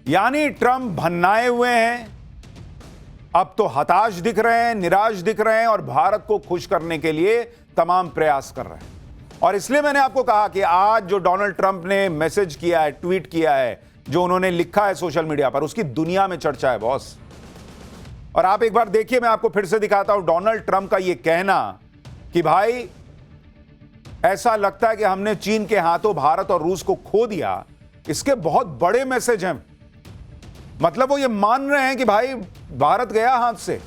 यानी ट्रंप भन्नाए हुए हैं, अब तो हताश दिख रहे हैं, निराश दिख रहे हैं और भारत को खुश करने के लिए तमाम प्रयास कर रहे हैं। और इसलिए मैंने आपको कहा कि आज जो डोनाल्ड ट्रंप ने मैसेज किया है, ट्वीट किया है, जो उन्होंने लिखा है सोशल मीडिया पर, उसकी दुनिया में चर्चा है बॉस। और आप एक बार देखिए, मैं आपको फिर से दिखाता हूं डोनाल्ड ट्रंप का यह कहना कि भाई ऐसा लगता है कि हमने चीन के हाथों भारत और रूस को खो दिया। इसके बहुत बड़े मैसेज हैं। मतलब वो ये मान रहे हैं कि भाई भारत गया हाथ से,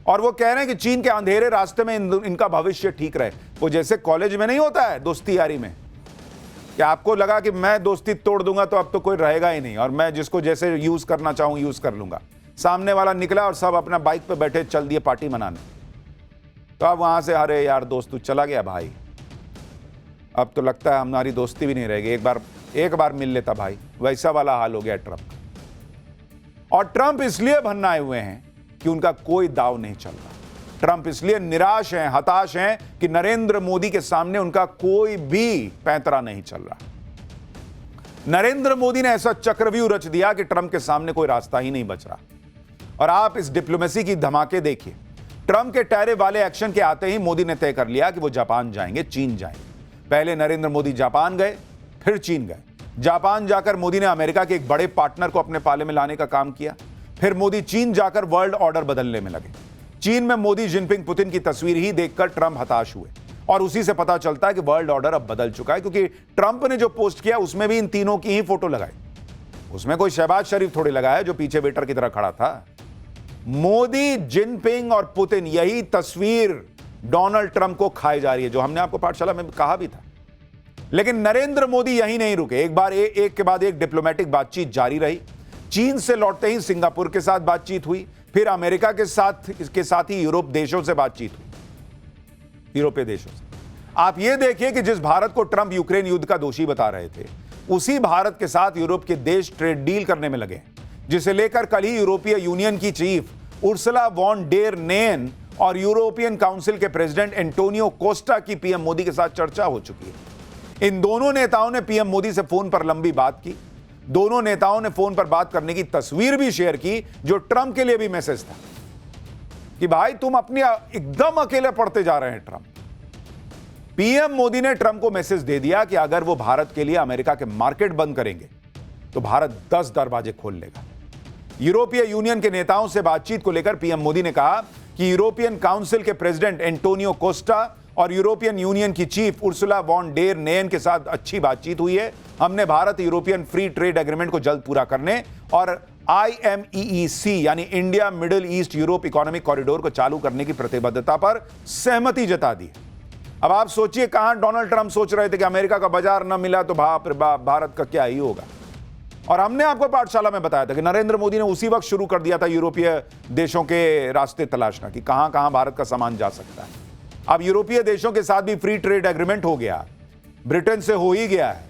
और वो कह रहे हैं कि चीन के अंधेरे रास्ते में इनका भविष्य ठीक रहे। वो जैसे कॉलेज में नहीं होता है दोस्ती यारी में, कि आपको लगा कि मैं दोस्ती तोड़ दूंगा तो अब तो कोई रहेगा ही नहीं और मैं जिसको जैसे यूज करना चाहूं यूज कर लूंगा। सामने वाला निकला और सब अपना बाइक पे बैठे चल दिए पार्टी मनाने। तो अब वहां से अरे यार दोस्त तू चला गया भाई, अब तो लगता है हमारी दोस्ती भी नहीं रहेगी, एक बार मिल लेता भाई। वैसा वाला हाल हो गया ट्रंप का। और ट्रंप इसलिए भन्नाए हुए हैं कि उनका कोई दाव नहीं चल रहा। ट्रंप इसलिए निराश हैं, हताश हैं कि नरेंद्र मोदी के सामने उनका कोई भी पैंतरा नहीं चल रहा। नरेंद्र मोदी ने ऐसा चक्रव्यूह रच दिया कि ट्रंप के सामने कोई रास्ता ही नहीं बच रहा। और आप इस डिप्लोमेसी की धमाके देखिए। ट्रंप के टैरिफ वाले एक्शन के आते ही मोदी ने तय कर लिया कि वो जापान जाएंगे, चीन जाएंगे। पहले नरेंद्र मोदी जापान गए, फिर चीन गए। जापान जाकर मोदी ने अमेरिका के एक बड़े पार्टनर को अपने पाले में लाने का काम किया। फिर मोदी चीन जाकर वर्ल्ड ऑर्डर बदलने में लगे। चीन में मोदी, जिनपिंग, पुतिन की तस्वीर ही देखकर ट्रंप हताश हुए। और उसी से पता चलता है कि वर्ल्ड ऑर्डर अब बदल चुका है, क्योंकि ट्रंप ने जो पोस्ट किया उसमें भी इन तीनों की ही फोटो लगाई। उसमें कोई शहबाज शरीफ थोड़ी लगाया जो पीछे वेटर की तरह खड़ा था। मोदी, जिनपिंग और पुतिन, यही तस्वीर डोनाल्ड ट्रंप को खाई जा रही है, जो हमने आपको पाठशाला में कहा भी था। लेकिन नरेंद्र मोदी यहीं नहीं रुके। एक के बाद एक डिप्लोमेटिक बातचीत जारी रही। चीन से लौटते ही सिंगापुर के साथ बातचीत हुई, फिर अमेरिका के साथ ही यूरोप देशों से बातचीत हुई, यूरोपीय देशों से। आप यह देखिए कि जिस भारत को ट्रंप यूक्रेन युद्ध का दोषी बता रहे थे, उसी भारत के साथ यूरोप के देश ट्रेड डील करने में लगे, जिसे लेकर कल ही यूरोपीय यूनियन की chief Ursula von der Leyen और यूरोपियन काउंसिल के प्रेसिडेंट एंटोनियो कोस्टा की पीएम मोदी के साथ चर्चा हो चुकी है। इन दोनों नेताओं ने पीएम मोदी से फोन पर लंबी बात की। दोनों नेताओं ने फोन पर बात करने की तस्वीर भी शेयर की, जो ट्रंप के लिए भी मैसेज था कि भाई तुम अपनी एकदम अकेले पड़ते जा रहे हैं ट्रंप। पीएम मोदी ने ट्रंप को मैसेज दे दिया कि अगर वो भारत के लिए अमेरिका के मार्केट बंद करेंगे तो भारत 10 दरवाजे खोल लेगा। यूरोपीय यूनियन के नेताओं से बातचीत को लेकर पीएम मोदी ने कहा कि यूरोपियन काउंसिल के प्रेसिडेंट एंटोनियो कोस्टा और यूरोपियन यूनियन की chief Ursula von der Leyen के साथ अच्छी बातचीत हुई है। हमने Bharat European free trade agreement को जल्द पूरा करने और IMEEC यानी India Middle East Europe economic corridor को चालू करने की प्रतिबद्धता पर सहमति जता दी। अब आप सोचिए, कहां डोनाल्ड ट्रंप सोच रहे थे कि अमेरिका का बाजार न मिला तो भारत का क्या ही होगा। और हमने आपको पाठशाला में बताया था कि नरेंद्र मोदी ने उसी वक्त शुरू कर दिया था यूरोपीय देशों के रास्ते तलाशना कि कहां कहां भारत का सामान जा सकता है। अब यूरोपीय देशों के साथ भी फ्री ट्रेड एग्रीमेंट हो गया, ब्रिटेन से हो ही गया है।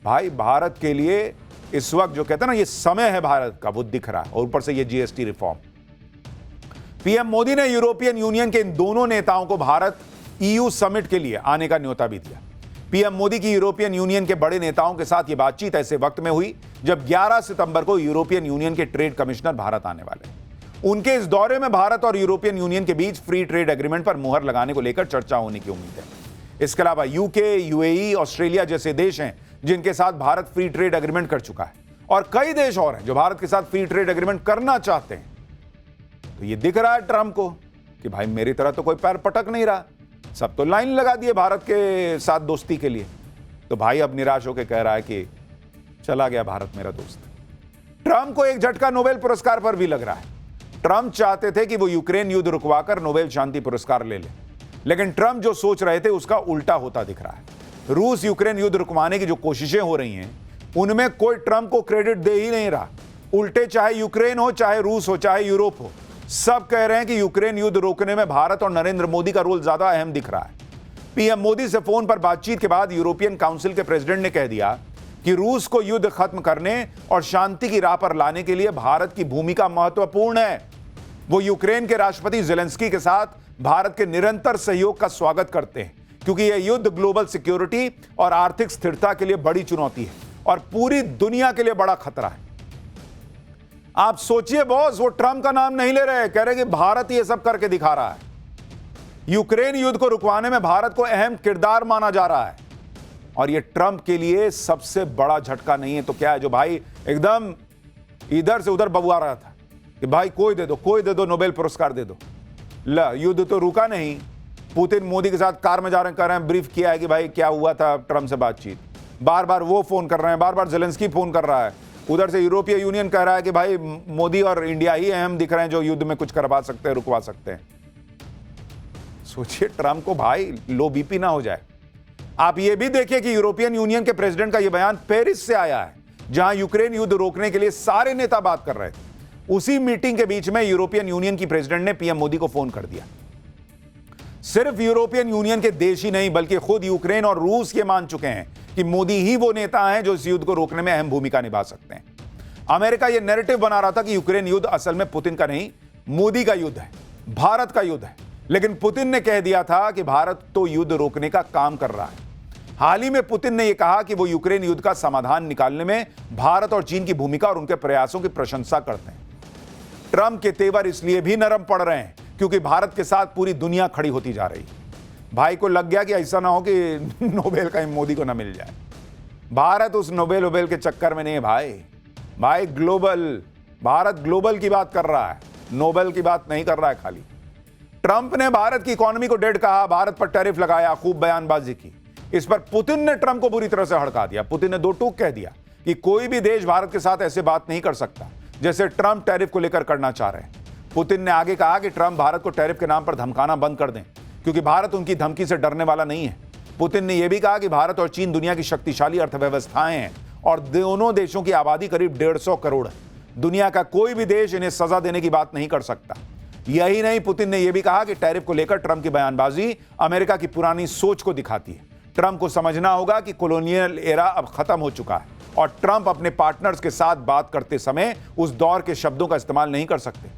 भाई भारत के लिए इस वक्त जो कहते हैं ना, ये समय है भारत का, वो दिख रहा है। और ऊपर से ये GST रिफॉर्म। पीएम मोदी ने यूरोपियन यूनियन के इन दोनों नेताओं को भारत EU समिट के लिए आने का न्योता भी दिया। पीएम मोदी की यूरोपियन यूनियन के बड़े नेताओं के साथ यह बातचीत ऐसे वक्त में हुई जब 11 सितंबर को यूरोपियन यूनियन के ट्रेड कमिश्नर भारत आने वाले हैं। उनके इस दौरे में भारत और यूरोपियन यूनियन के बीच फ्री ट्रेड एग्रीमेंट पर मुहर लगाने को लेकर चर्चा होने की उम्मीद है। इसके अलावा UK, UAE, ऑस्ट्रेलिया जैसे देश हैं जिनके साथ भारत फ्री ट्रेड एग्रीमेंट कर चुका है, और कई देश और हैं जो भारत के साथ फ्री ट्रेड एग्रीमेंट करना चाहते हैं। तो ये दिख रहा है ट्रंप को कि भाई मेरी तरह तो कोई पैर पटक नहीं रहा, सब तो लाइन लगा दिए भारत के साथ दोस्ती के लिए। तो भाई अब निराश होकर कह रहा है कि चला गया भारत मेरा दोस्त। ट्रंप को एक झटका नोबेल पुरस्कार पर भी लग रहा है। ट्रंप चाहते थे कि वो यूक्रेन युद्ध रुकवाकर नोबेल शांति पुरस्कार ले ले, लेकिन ट्रंप जो सोच रहे थे उसका उल्टा होता दिख रहा है। रूस यूक्रेन युद्ध रुकवाने की जो कोशिशें हो रही हैं, उनमें कोई ट्रंप को क्रेडिट दे ही नहीं रहा। उल्टे चाहे यूक्रेन हो, चाहे रूस हो, चाहे यूरोप हो, सब कह रहे हैं कि यूक्रेन युद्ध रोकने में भारत और नरेंद्र मोदी का रोल ज्यादा अहम दिख रहा है। पीएम मोदी से फोन पर बातचीत के बाद यूरोपियन काउंसिल के प्रेसिडेंट ने कह दिया कि रूस को युद्ध खत्म करने और शांति की राह पर लाने के लिए भारत की भूमिका महत्वपूर्ण है। वो यूक्रेन के राष्ट्रपति ज़ेलेंस्की के साथ भारत के निरंतर सहयोग का स्वागत करते हैं, क्योंकि यह युद्ध ग्लोबल सिक्योरिटी और आर्थिक स्थिरता के लिए बड़ी चुनौती है। और पूरी दुनिया के लिए बड़ा खतरा है। आप सोचिए बॉस, वो ट्रंप का नाम नहीं ले रहे, कह रहे कि भारत ये सब करके दिखा रहा है। यूक्रेन युद्ध को रुकवाने में भारत को अहम किरदार माना जा रहा है, और ये ट्रंप के लिए सबसे बड़ा झटका नहीं है तो क्या है, जो भाई एकदम इधर से उधर बबुआ रहा था कि भाई कोई दे दो, नोबेल पुरस्कार दे दो। ला, युद्ध तो रुका नहीं। पुतिन मोदी के साथ कार में जा रहे हैं, कर रहे हैं, ब्रीफ किया है कि भाई क्या हुआ था ट्रंप से बातचीत। बार बार वो फोन कर रहे हैं, बार बार जेलेंस्की फोन कर रहा है। उधर से यूरोपीय यूनियन कह रहा है कि भाई मोदी और इंडिया ही अहम दिख रहे हैं जो युद्ध में कुछ करवा सकते हैं, रुकवा सकते हैं। सोचिए ट्रंप को भाई लो बीपी ना हो जाए। आप ये भी देखिए कि यूरोपियन यूनियन के प्रेसिडेंट का यह बयान पेरिस से आया है, जहां यूक्रेन युद्ध रोकने के लिए सारे नेता बात कर रहे थे। उसी मीटिंग के बीच में यूरोपियन यूनियन की प्रेसिडेंट ने पीएम मोदी को फोन कर दिया। सिर्फ यूरोपियन यूनियन के देश ही नहीं बल्कि खुद यूक्रेन और रूस ये मान चुके हैं कि मोदी ही वो नेता हैं जो इस युद्ध को रोकने में अहम भूमिका निभा सकते हैं। अमेरिका यह नैरेटिव बना रहा था कि यूक्रेन युद्ध असल में पुतिन का नहीं, मोदी का युद्ध है, भारत का युद्ध है। लेकिन पुतिन ने कह दिया था कि भारत तो युद्ध रोकने का काम कर रहा है। हाल ही में पुतिन ने यह कहा कि वो यूक्रेन युद्ध का समाधान निकालने में भारत और चीन की भूमिका और उनके प्रयासों की प्रशंसा करते हैं। ट्रंप के तेवर इसलिए भी नरम पड़ रहे हैं क्योंकि भारत के साथ पूरी दुनिया खड़ी होती जा रही है। भाई को लग गया कि ऐसा ना हो कि नोबेल कहीं मोदी को ना मिल जाए। भारत उस नोबेल के चक्कर में नहीं है भाई ग्लोबल, भारत ग्लोबल की बात कर रहा है, नोबेल की बात नहीं कर रहा है खाली। ट्रंप ने भारत की इकोनॉमी को डेड कहा, भारत पर टैरिफ लगाया, खूब बयानबाजी की। इस पर पुतिन ने ट्रंप को बुरी तरह से हड़का दिया। पुतिन ने दो टूक कह दिया कि कोई भी देश भारत के साथ ऐसे बात नहीं कर सकता जैसे ट्रंप टैरिफ को लेकर करना चाह रहे हैं। पुतिन ने आगे कहा कि ट्रंप भारत को टैरिफ के नाम पर धमकाना बंद कर दें क्योंकि भारत उनकी धमकी से डरने वाला नहीं है। पुतिन ने यह भी कहा कि भारत और चीन दुनिया की शक्तिशाली अर्थव्यवस्थाएं हैं और दोनों देशों की आबादी करीब 150 करोड़ है। दुनिया का कोई भी देश इन्हें सजा देने की बात नहीं कर सकता। यही नहीं, पुतिन ने यह भी कहा कि टैरिफ को लेकर ट्रंप की बयानबाजी अमेरिका की पुरानी सोच को दिखाती है। ट्रंप को समझना होगा कि कॉलोनियल एरा अब खत्म हो चुका है और ट्रंप अपने पार्टनर्स के साथ बात करते समय उस दौर के शब्दों का इस्तेमाल नहीं कर सकते।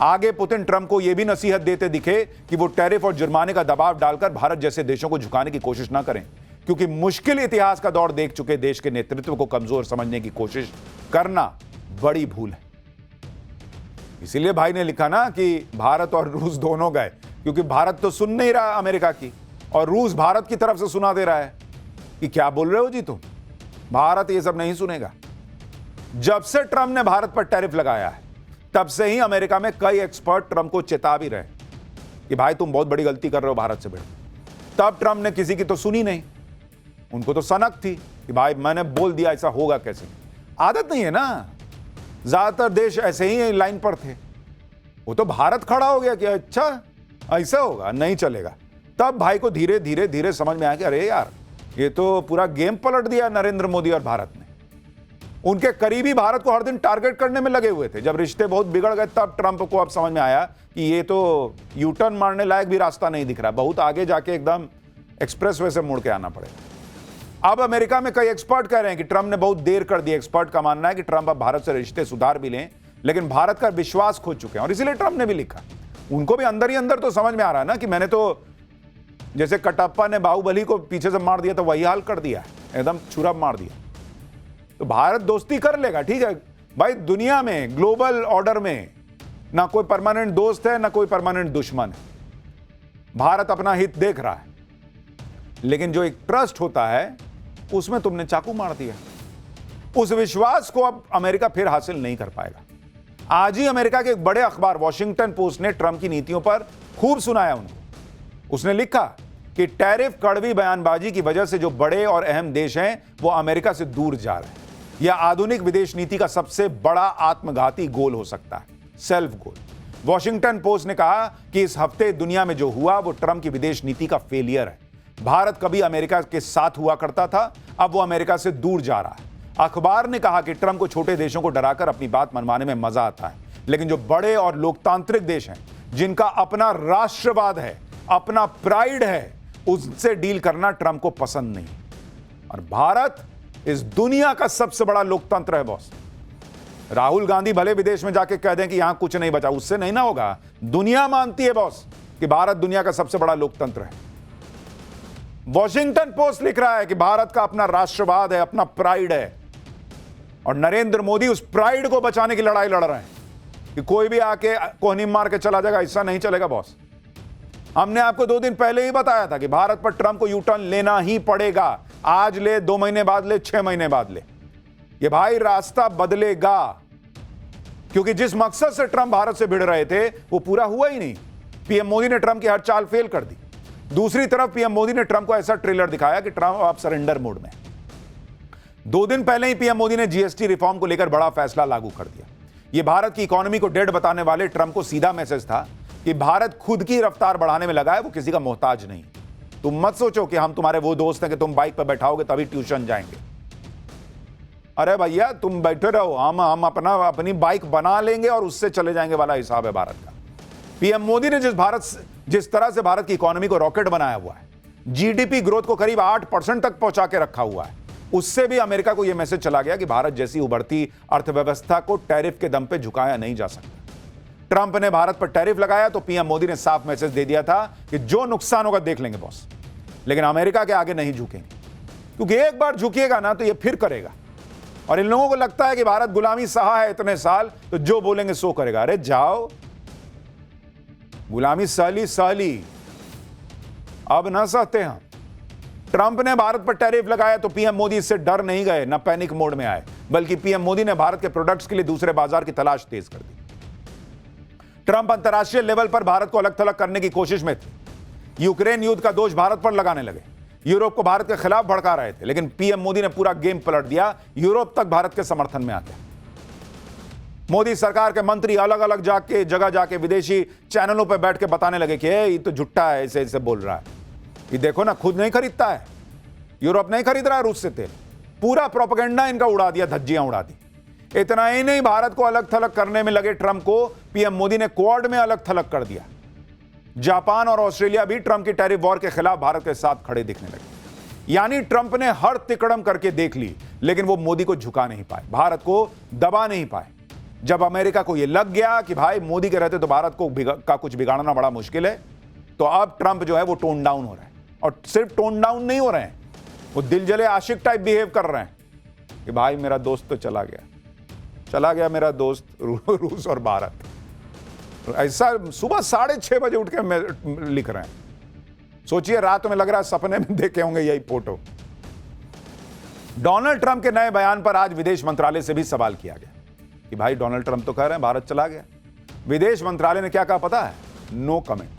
आगे पुतिन ट्रंप को यह भी नसीहत देते दिखे कि वो टैरिफ और जुर्माने का दबाव डालकर भारत जैसे देशों को झुकाने की कोशिश ना करें, क्योंकि मुश्किल इतिहास का दौर देख चुके देश के नेतृत्व को कमजोर समझने की कोशिश करना बड़ी भूल है। इसीलिए भाई ने लिखा ना कि भारत और रूस दोनों गए, क्योंकि भारत तो सुन नहीं रहा अमेरिका की और रूस भारत की तरफ से सुना दे रहा है कि क्या बोल रहे हो जी तुम। भारत ये सब नहीं सुनेगा। जब से ट्रंप ने भारत पर टैरिफ लगाया है तब से ही अमेरिका में कई एक्सपर्ट ट्रंप को चेता भी रहे कि भाई तुम बहुत बड़ी गलती कर रहे हो भारत से भिड़। तब ट्रंप ने किसी की तो सुनी नहीं। उनको तो सनक थी कि भाई मैंने बोल दिया, ऐसा होगा कैसे। आदत नहीं है ना, ज्यादातर देश ऐसे ही लाइन पर थे। वो तो भारत खड़ा हो गया कि अच्छा ऐसा होगा, नहीं चलेगा। तब भाई को धीरे धीरे धीरे समझ में आया कि अरे यार ये तो पूरा गेम पलट दिया नरेंद्र मोदी और भारत ने। उनके करीबी भारत को हर दिन टारगेट करने में लगे हुए थे। जब रिश्ते बहुत बिगड़ गए तब ट्रंप को अब समझ में आया कि ये तो यू टर्न मारने लायक भी रास्ता नहीं दिख रहा, बहुत आगे जाके एकदम एक्सप्रेसवे से मुड़ के आना पड़ेगा। अब अमेरिका में कई एक्सपर्ट कह रहे हैं कि ट्रंप ने बहुत देर कर दी। एक्सपर्ट का मानना है कि ट्रंप अब भारत से रिश्ते सुधार भी लें, लेकिन भारत का विश्वास खो चुके हैं और इसीलिए ट्रंप ने भी लिखा। उनको भी अंदर ही अंदर तो समझ में आ रहा है ना कि मैंने तो जैसे कटप्पा ने बाहुबली को पीछे से मार दिया तो वही हाल कर दिया, एकदम छुरा मार दिया। तो भारत दोस्ती कर लेगा, ठीक है भाई। दुनिया में ग्लोबल ऑर्डर में ना कोई परमानेंट दोस्त है ना कोई परमानेंट दुश्मन है। भारत अपना हित देख रहा है, लेकिन जो एक ट्रस्ट होता है उसमें तुमने चाकू मार दिया। उस विश्वास को अब अमेरिका फिर हासिल नहीं कर पाएगा। आज ही अमेरिका के एक बड़े अखबार वॉशिंगटन पोस्ट ने ट्रंप की नीतियों पर खूब सुनाया उनको। उसने लिखा कि टैरिफ कड़वी बयानबाजी की वजह से जो बड़े और अहम देश हैं वो अमेरिका से दूर जा रहे हैं। यह आधुनिक विदेश नीति का सबसे बड़ा आत्मघाती गोल हो सकता है, सेल्फ गोल। वॉशिंगटन पोस्ट ने कहा कि इस हफ्ते दुनिया में जो हुआ वो ट्रंप की विदेश नीति का फेलियर है। भारत कभी अमेरिका के साथ हुआ करता था, अब वो अमेरिका से दूर जा रहा है। अखबार ने कहा कि ट्रंप को छोटे देशों को डराकर अपनी बात मनवाने में मजा आता है, लेकिन जो बड़े और लोकतांत्रिक देश हैं, जिनका अपना राष्ट्रवाद है, अपना प्राइड है, उनसे डील करना ट्रंप को पसंद नहीं। और भारत इस दुनिया का सबसे बड़ा लोकतंत्र है बॉस। राहुल गांधी भले विदेश में जाके कह दें कि यहां कुछ नहीं बचा, उससे नहीं ना होगा। दुनिया मानती है बॉस कि भारत दुनिया का सबसे बड़ा लोकतंत्र है। वॉशिंगटन पोस्ट लिख रहा है कि भारत का अपना राष्ट्रवाद है, अपना प्राइड है, और नरेंद्र मोदी उस प्राइड को बचाने की लड़ाई लड़ रहे हैं कि कोई भी आके कोहनी मार के चला जाएगा, ऐसा नहीं चलेगा बॉस। हमने आपको 2 दिन पहले ही बताया था कि भारत पर ट्रंप को यू टर्न लेना ही पड़ेगा। आज ले, 2 महीने बाद ले, 6 महीने बाद ले, ये भाई रास्ता बदलेगा, क्योंकि जिस मकसद से ट्रंप भारत से भिड़ रहे थे वो पूरा हुआ ही नहीं। पीएम मोदी ने ट्रंप की हर चाल फेल कर दी। दूसरी तरफ पीएम मोदी ने ट्रंप को ऐसा ट्रेलर दिखाया कि ट्रंप अब सरेंडर मोड में। 2 दिन पहले ही पीएम मोदी ने जीएसटी रिफॉर्म को लेकर बड़ा फैसला लागू कर दिया। यह भारत की इकोनॉमी को डेड बताने वाले ट्रंप को सीधा मैसेज था कि भारत खुद की रफ्तार बढ़ाने में लगा है, वो किसी का मोहताज नहीं। तुम मत सोचो कि हम तुम्हारे वो दोस्त हैं कि तुम बाइक पर बैठाओगे तभी ट्यूशन जाएंगे। अरे भैया तुम बैठे रहो, हम अपनी बाइक बना लेंगे और उससे चले जाएंगे वाला हिसाब है भारत का। पीएम मोदी ने जिस तरह से भारत की इकोनॉमी को रॉकेट बनाया हुआ है, जीडीपी ग्रोथ को करीब 8% तक पहुंचा के रखा हुआ है, उससे भी अमेरिका को यह मैसेज चला गया कि भारत जैसी उभरती अर्थव्यवस्था को टैरिफ के दम पे झुकाया नहीं जा सकता। ट्रंप ने भारत पर टैरिफ लगाया तो पीएम मोदी ने साफ मैसेज दे दिया था कि जो नुकसान होगा देख लेंगे बॉस, लेकिन अमेरिका के आगे नहीं झुकेंगे, क्योंकि एक बार झुकिएगा ना तो ये फिर करेगा। और इन लोगों को लगता है कि भारत गुलामी सहा है इतने साल, तो जो बोलेंगे सो करेगा। अरे जाओ, गुलामी सहली, अब ना सहते हम। ट्रंप ने भारत पर टैरिफ लगाया तो पीएम मोदी इससे डर नहीं गए, ना पैनिक मोड में आए, बल्कि पीएम मोदी ने भारत के प्रोडक्ट्स के लिए दूसरे बाजार की तलाश तेज कर दी। ट्रंप अंतर्राष्ट्रीय लेवल पर भारत को अलग थलग करने की कोशिश में थे। यूक्रेन युद्ध का दोष भारत पर लगाने लगे, यूरोप को भारत के खिलाफ भड़का रहे थे, लेकिन पीएम मोदी ने पूरा गेम पलट दिया। यूरोप तक भारत के समर्थन में आते। मोदी सरकार के मंत्री अलग अलग जगह जाके विदेशी चैनलों पर बैठ के बताने लगे कि ये तो झुट्टा है, ऐसे ऐसे बोल रहा है, ये देखो ना खुद नहीं खरीदता है, यूरोप नहीं खरीद रहा है रूस से तेल। पूरा प्रोपेगेंडा इनका उड़ा दिया, धज्जियां उड़ा दी। इतना ही नहीं, भारत को अलग थलग करने में लगे ट्रंप को पीएम मोदी ने क्वाड में अलग थलग कर दिया। जापान और ऑस्ट्रेलिया भी ट्रंप की टैरिफ वॉर के खिलाफ भारत के साथ खड़े दिखने लगे। यानी ट्रंप ने हर तिकड़म करके देख ली, लेकिन वो मोदी को झुका नहीं पाए, भारत को दबा नहीं पाए। जब अमेरिका को यह लग गया कि भाई मोदी के रहते तो भारत को का कुछ बिगाड़ना बड़ा मुश्किल है, तो अब ट्रंप जो है वो टोन डाउन हो रहा है। और सिर्फ टोन डाउन नहीं हो रहे हैं, वो दिल जले आशिक टाइप बिहेव कर रहे हैं कि भाई मेरा दोस्त तो चला गया मेरा दोस्त रूस और भारत। ऐसा सुबह 6:30 बजे उठ के लिख रहे हैं। सोचिए, रात में लग रहा है सपने में देखे होंगे यही फोटो। डोनाल्ड ट्रंप के नए बयान पर आज विदेश मंत्रालय से भी सवाल किया गया कि भाई डोनाल्ड ट्रंप तो कह रहे हैं भारत चला गया। विदेश मंत्रालय ने क्या कहा पता है? No comment.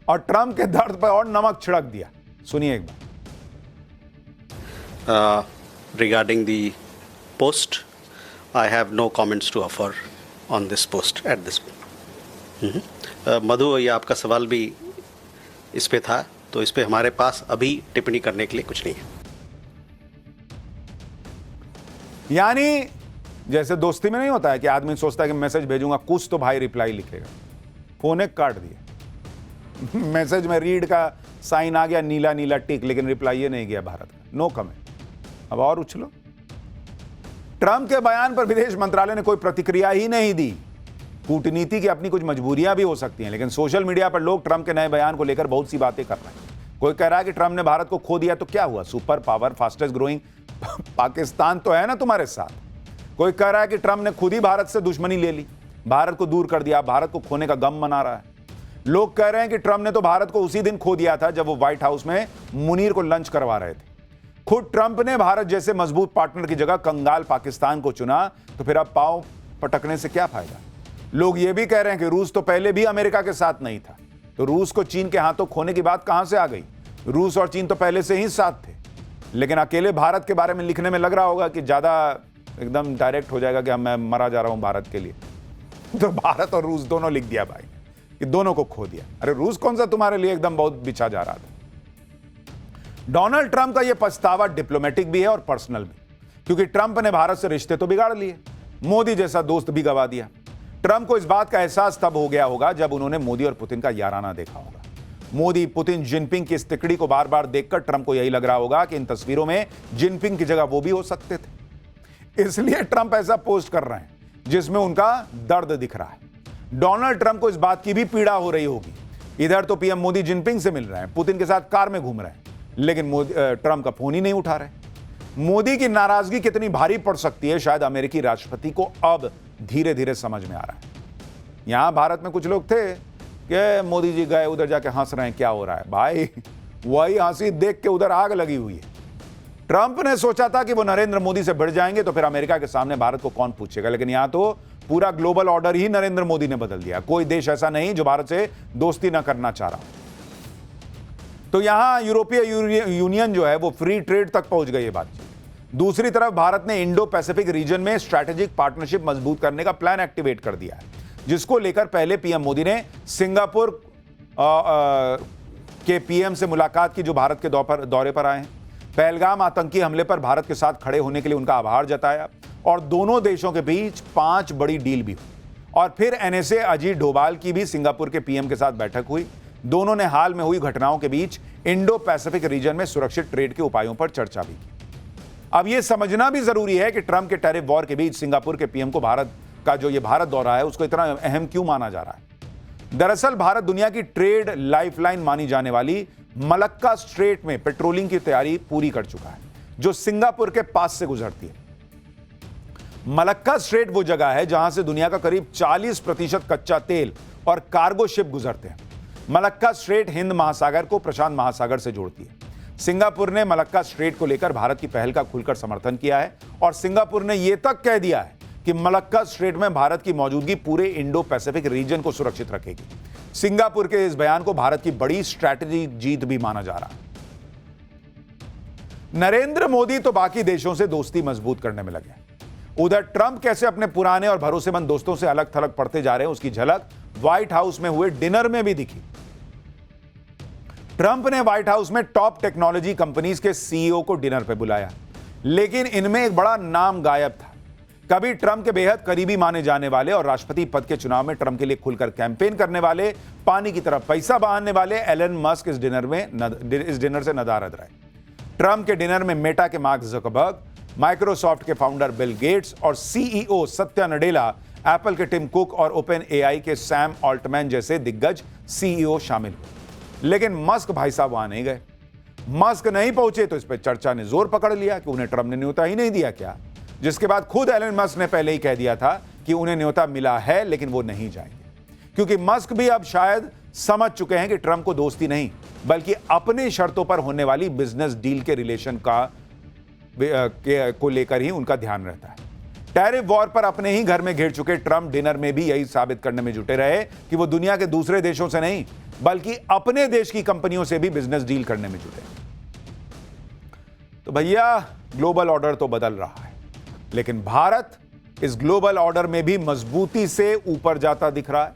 और ट्रंप के दर्द पर और नमक छिड़क दिया। सुनिए एक बार। Regarding the post, I have no comments to offer on this post at this point. मधु, ये आपका सवाल भी इस पे था, तो इस पे हमारे पास अभी टिप्पणी करने के लिए कुछ नहीं है। यानी जैसे दोस्ती में नहीं होता है कि आदमी सोचता है कि मैसेज भेजूंगा कुछ तो भाई रिप्लाई लिखेगा, फोन काट दिया। मैसेज में रीड का साइन आ गया, नीला नीला टिक, लेकिन रिप्लाई ये नहीं गया भारत का, नो कमेंट। अब और उछलो। ट्रंप के बयान पर विदेश मंत्रालय ने कोई प्रतिक्रिया ही नहीं दी। कूटनीति की अपनी कुछ मजबूरियां भी हो सकती हैं, लेकिन सोशल मीडिया पर लोग ट्रंप के नए बयान को लेकर बहुत सी बातें कर रहे हैं। कोई कह रहा है कि ट्रंप ने भारत को खो दिया तो क्या हुआ, super power, fastest growing Pakistan तो है ना तुम्हारे साथ। कोई कह रहा है कि ट्रंप ने खुद ही भारत से दुश्मनी ले ली, भारत को दूर कर दिया, भारत को खोने का गम मना रहा है। लोग कह रहे हैं कि ट्रंप ने तो भारत को उसी दिन खो दिया था जब वो व्हाइट हाउस में मुनीर को लंच करवा रहे थे। खुद ट्रंप ने भारत जैसे मजबूत पार्टनर की जगह कंगाल पाकिस्तान को चुना, तो फिर अब पांव पटकने से क्या फायदा। लोग ये भी कह रहे हैं कि रूस तो पहले भी अमेरिका के साथ नहीं था, तो रूस को चीन के हाथों खोने की बात कहां से आ गई। रूस और चीन तो पहले से ही साथ थे, लेकिन अकेले भारत के बारे में लिखने में लग रहा होगा कि ज्यादा एकदम डायरेक्ट हो जाएगा कि मैं मरा जा रहा हूं भारत के लिए, तो भारत और रूस दोनों लिख दिया भाई कि दोनों को खो दिया। अरे रूस कौन सा तुम्हारे लिए एकदम बहुत बिछा जा रहा था। डोनाल्ड ट्रंप का यह पछतावा डिप्लोमेटिक भी है और पर्सनल भी, क्योंकि ट्रंप ने भारत से रिश्ते तो बिगाड़ लिए, मोदी जैसा दोस्त भी गवा दिया। ट्रंप को इस बात का एहसास तब हो गया होगा जब उन्होंने मोदी और पुतिन का याराना देखा होगा। मोदी, पुतिन, जिनपिंग की इस तिकड़ी को बार बार देखकर ट्रंप को यही लग रहा होगा कि इन तस्वीरों में जिनपिंग की जगह वो भी हो सकते थे। इसलिए ट्रंप ऐसा पोस्ट कर रहे हैं जिसमें उनका दर्द दिख रहा है। डोनाल्ड ट्रंप को इस बात की भी पीड़ा हो रही होगी। इधर तो पीएम मोदी जिनपिंग से मिल रहे हैं, पुतिन के साथ कार में घूम रहे हैं, लेकिन ट्रंप का फोन ही नहीं उठा रहे। मोदी की नाराजगी कितनी भारी पड़ सकती है, शायद अमेरिकी राष्ट्रपति को अब धीरे धीरे समझ में आ रहा है। यहां भारत में कुछ लोग थे कि मोदी जी गए उधर जाके हंस रहे हैं, क्या हो रहा है भाई, वही हंसी देख के उधर आग लगी हुई है। ट्रंप ने सोचा था कि वो नरेंद्र मोदी से भिड़ जाएंगे तो फिर अमेरिका के सामने भारत को कौन पूछेगा, लेकिन यहां तो पूरा ग्लोबल ऑर्डर ही नरेंद्र मोदी ने बदल दिया। कोई देश ऐसा नहीं जो भारत से दोस्ती ना करना चाह रहा। तो यहां यूरोपीय यूनियन जो है वो फ्री ट्रेड तक पहुंच गई है बातचीत। दूसरी तरफ भारत ने इंडो पैसिफिक रीजन में स्ट्रैटेजिक पार्टनरशिप मजबूत करने का प्लान एक्टिवेट कर दिया है, जिसको लेकर पहले पीएम मोदी ने सिंगापुर के पीएम से मुलाकात की, जो भारत के दौरे पर आए हैं। पहलगाम आतंकी हमले पर भारत के साथ खड़े होने के लिए उनका आभार जताया और दोनों देशों के बीच 5 बड़ी डील भी हुई। और फिर एनएसए अजीत डोभाल की भी सिंगापुर के पीएम के साथ बैठक हुई। दोनों ने हाल में हुई घटनाओं के बीच इंडो पैसिफिक रीजन में सुरक्षित ट्रेड के उपायों पर चर्चा भी की। अब यह समझना भी जरूरी है कि ट्रंप के टैरिफ वॉर के बीच सिंगापुर के पीएम को भारत का जो ये भारत दौरा है उसको इतना अहम क्यों माना जा रहा है। दरअसल भारत दुनिया की ट्रेड लाइफलाइन मानी जाने वाली मलक्का स्ट्रेट में पेट्रोलिंग की तैयारी पूरी कर चुका है, जो सिंगापुर के पास से गुजरती है। मलक्का स्ट्रेट वो जगह है जहां से दुनिया का करीब 40% कच्चा तेल और कार्गो शिप गुजरते हैं। मलक्का स्ट्रेट हिंद महासागर को प्रशांत महासागर से जोड़ती है। सिंगापुर ने मलक्का स्ट्रेट को लेकर भारत की पहल का खुलकर समर्थन किया है और सिंगापुर ने यह तक कह दिया है कि मलक्का स्ट्रेट में भारत की मौजूदगी पूरे इंडो पैसिफिक रीजन को सुरक्षित रखेगी। सिंगापुर के इस बयान को भारत की बड़ी स्ट्रैटेजी जीत भी माना जा रहा है। नरेंद्र मोदी तो बाकी देशों से दोस्ती मजबूत करने में लगे। उधर ट्रंप कैसे अपने पुराने और भरोसेमंद दोस्तों से अलग थलग पड़ते जा रहे हैं, उसकी झलक व्हाइट हाउस में हुए डिनर में भी दिखी। ट्रंप ने व्हाइट हाउस में टॉप टेक्नोलॉजी कंपनीज के सीईओ को डिनर पर बुलाया, लेकिन इनमें एक बड़ा नाम गायब था। कभी ट्रंप के बेहद करीबी माने जाने वाले और राष्ट्रपति पद के चुनाव में ट्रंप के लिए खुलकर कैंपेन करने वाले, पानी की तरफ पैसा बहाने वाले एलन मस्क इस डिनर से नदारद रहे। ट्रंप के डिनर में मेटा के मार्क ज़करबर्ग, माइक्रोसॉफ्ट के फाउंडर बिल गेट्स और सीईओ सत्या नडेला, एप्पल के टिम कुक और ओपन एआई के सैम ऑल्टमैन जैसे दिग्गज सीईओ शामिल हुए। लेकिन मस्क भाई साहब वहां नहीं गए। मस्क नहीं पहुंचे तो इस पर चर्चा ने जोर पकड़ लिया कि उन्हें ट्रंप ने न्योता ही नहीं दिया क्या, जिसके बाद खुद एलन मस्क ने पहले ही कह दिया था कि उन्हें न्योता मिला है लेकिन वो नहीं जाएंगे, क्योंकि मस्क भी अब शायद समझ चुके हैं कि ट्रंप को दोस्ती नहीं बल्कि अपनी शर्तों पर होने वाली बिजनेस डील के रिलेशन को लेकर ही उनका ध्यान रहता है। टैरिफ वॉर पर अपने ही घर में घिर चुके ट्रंप डिनर में भी यही साबित करने में जुटे रहे कि वो दुनिया के दूसरे देशों से नहीं बल्कि अपने देश की कंपनियों से भी बिजनेस डील करने में जुटे। तो भैया ग्लोबल ऑर्डर तो बदल रहा है, लेकिन भारत इस ग्लोबल ऑर्डर में भी मजबूती से ऊपर जाता दिख रहा है,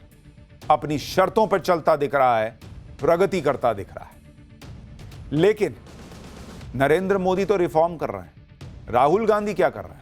अपनी शर्तों पर चलता दिख रहा है, प्रगति करता दिख रहा है। लेकिन नरेंद्र मोदी तो रिफॉर्म कर रहे हैं, राहुल गांधी क्या कर रहे हैं?